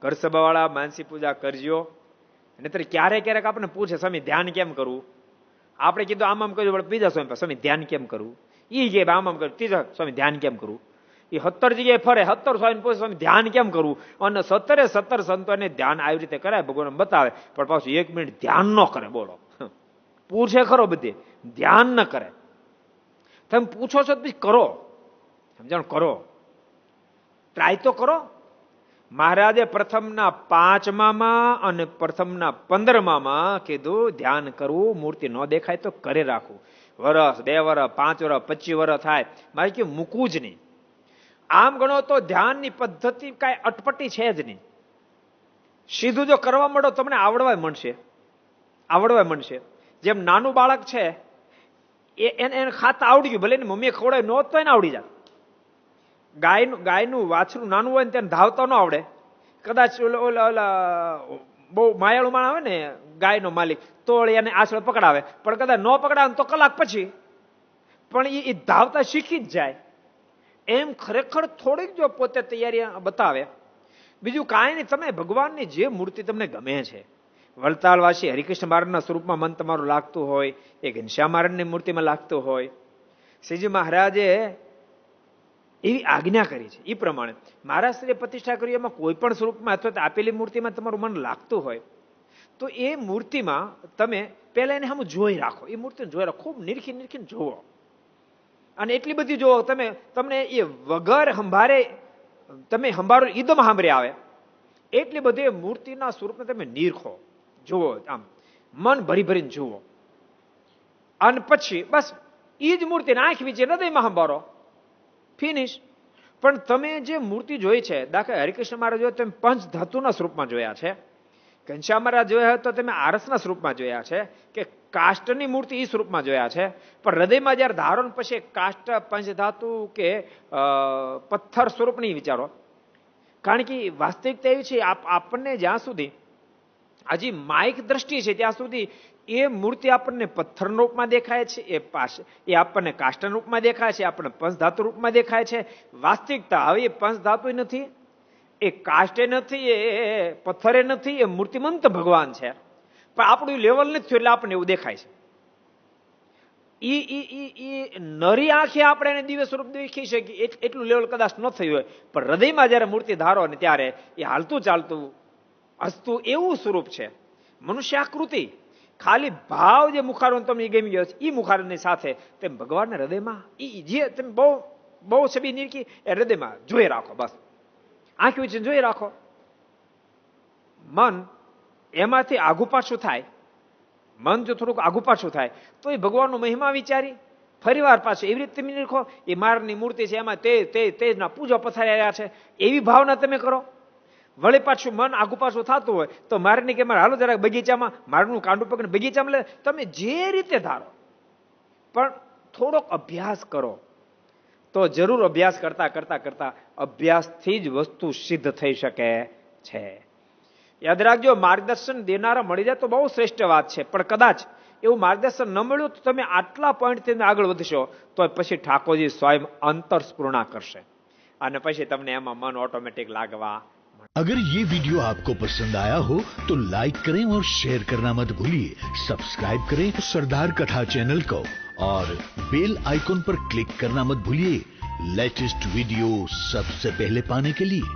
ઘર સભાવાળા માનસી પૂજા કરજો. નહીતર ક્યારેક ક્યારેક આપણને પૂછે સ્વામી ધ્યાન કેમ કરવું. આપણે કીધું આમ કર્યું, બીજા સ્વામી ધ્યાન કેમ કરવું. ઈ કે આમ કર્યું, ત્રીજા સ્વામી ધ્યાન કેમ કરવું. એ 17 જગ્યાએ ફરે, 17 સ્વામી પૂછે સ્વામી ધ્યાન કેમ કરવું. અને 17 સંતોને ધ્યાન આવી રીતે કરાય, ભગવાન બતાવે, પણ પાછું 1 મિનિટ ધ્યાન ન કરે. બોલો, પૂછે ખરો બધે, ધ્યાન ન કરે. તમે પૂછો છો તો કરો, સમજાણ કરો, ટ્રાય તો કરો. મહારાજે પ્રથમના 5માં અને પ્રથમના 15માં કીધું ધ્યાન કરવું, મૂર્તિ ન દેખાય તો કરે રાખવું. વર્ષ 2 વર્ષ 5 વર્ષ 25 વર્ષ થાય, મારે કે મૂકવું જ નહીં. આમ ગણો તો ધ્યાનની પદ્ધતિ કાંઈ અટપટી છે જ નહીં. સીધું જો કરવા માંડો તમને આવડવા મળશે. જેમ નાનું બાળક છે એને ખાતા આવડી ગયું, ભલે એની મમ્મીએ ખવડાય ન તો એને આવડી જાય. ગાયનું વાછરું નાનું હોય ને તેને ધાવતા ન આવડે. કદાચ ઓલા બહુ માયાળું માણસ આવે ને ગાયનો માલિક, તો એને આછળ પકડાવે, પણ કદાચ ન પકડાવે તો કલાક પછી પણ એ ધાવતા શીખી જ જાય. એમ ખરેખર થોડીક જો પોતે તૈયારી બતાવે, બીજું કાંઈ નહીં. તમે ભગવાનની જે મૂર્તિ તમને ગમે છે, વલતાલવાસી હરિકૃષ્ણ મહારાજના સ્વરૂપમાં મન તમારું લાગતું હોય, એ ઘનશ્યામ મહારાજની મૂર્તિમાં લાગતું હોય, શ્રીજી મહારાજે એવી આજ્ઞા કરી છે, એ પ્રમાણે મહારાજશ્રીએ પ્રતિષ્ઠા કરી, એમાં કોઈ પણ સ્વરૂપમાં અથવા આપેલી મૂર્તિમાં તમારું મન લાગતું હોય તો એ મૂર્તિમાં તમે પહેલા એને સામે જોઈ રાખો. એ મૂર્તિને જોઈ રાખો, ખૂબ નિરખીને જોવો. અને એટલી બધી જોવો તમને એ વગર સંભારે તમે સંભારો ઈદમ સાંભળે આવે એટલી બધી મૂર્તિના સ્વરૂપને તમે નિરખો, જુઓ, આમ મન ભરીને જુઓ. અને પછી બસ એ જ મૂર્તિને આંખ વીચે હૃદયમાં સંભારો, ફિનિશ. પણ તમે જે મૂર્તિ જોઈ છે, દાખલા હરિકૃષ્ણ મહારાજ જોયા તમે પંચ ધાતુના સ્વરૂપમાં જોયા છે, ઘનશ્યામ મહારાજ જોયા હોય તો તમે આરસના સ્વરૂપમાં જોયા છે, કે કાષ્ટની મૂર્તિ એ સ્વરૂપમાં જોયા છે. પણ હૃદયમાં જયારે ધારો ને પછી કાષ્ટ પંચધાતુ કે પથ્થર સ્વરૂપ નહીં વિચારો. કારણ કે વાસ્તવિકતા એવી છે, આપણને જ્યાં સુધી હજી માઇક દ્રષ્ટિ છે ત્યાં સુધી એ મૂર્તિ આપણને પથ્થર રૂપમાં દેખાય છે, એ આપણને કાષ્ટના રૂપમાં દેખાય છે, આપણને પંચધાતુ રૂપમાં દેખાય છે. વાસ્તવિકતા હવે એ પંચધાતુ નથી, એ કાષ્ટે નથી, એ પથ્થરે નથી, એ મૂર્તિમંત ભગવાન છે. પણ આપણું લેવલ નથી થયું એટલે આપણને એવું દેખાય છે. નરી આંખે આપણે એને દિવ્ય સ્વરૂપ દેખી શકીએ એટલું લેવલ કદાચ ન થયું હોય, પણ હૃદયમાં જયારે મૂર્તિ ધારો ને ત્યારે એ હાલતું ચાલતું હસતું એવું સ્વરૂપ છે. મનુષ્ય આકૃતિ ખાલી ભાવ જે મુખારો તમને ગમી ગયો છે એ મુખારની સાથે તેમ ભગવાનના હૃદયમાં જે તમે બહુ છબી નીરખી એ હૃદયમાં જોઈ રાખો. બસ આંખ વિશે જોઈ રાખો. મન એમાંથી આગુ પાછું થાય, મન જો થોડુંક આગુ પાછું થાય તો એ ભગવાનનો મહિમા વિચારી ફરીવાર પાછું એવી રીતે તમે નીરખો. એ મારની મૂર્તિ છે, એમાં તેજના પૂજા પથાર્યા છે, એવી ભાવના તમે કરો. વળી પાછું મન આગુ પાછું થતું હોય તો મારે નહીં કે મારે હાલો જરાક બગીચામાં, મારનું કાંડું પકડીને બગીચામાં લે, તમે જે રીતે ધારો, પણ થોડોક અભ્યાસ કરો તો જરૂર અભ્યાસ કરતા અભ્યાસથી જ વસ્તુ સિદ્ધ થઈ શકે છે. યાદ રાખજો, માર્ગદર્શન દેનારા મળી જાય તો બહુ શ્રેષ્ઠ વાત છે. પણ કદાચ એવું માર્ગદર્શન ન મળ્યું તો તમે આટલા પોઈન્ટથી આગળ વધશો તો પછી ઠાકોરજી સ્વયં અંતર સ્ફૂર્ણા કરશે અને પછી તમને એમાં મન ઓટોમેટિક લાગવા. अगर ये वीडियो आपको पसंद आया हो तो लाइक करें और शेयर करना मत भूलिए. सब्सक्राइब करें सरदार कथा चैनल को और बेल आइकॉन पर क्लिक करना मत भूलिए लेटेस्ट वीडियो सबसे पहले पाने के लिए.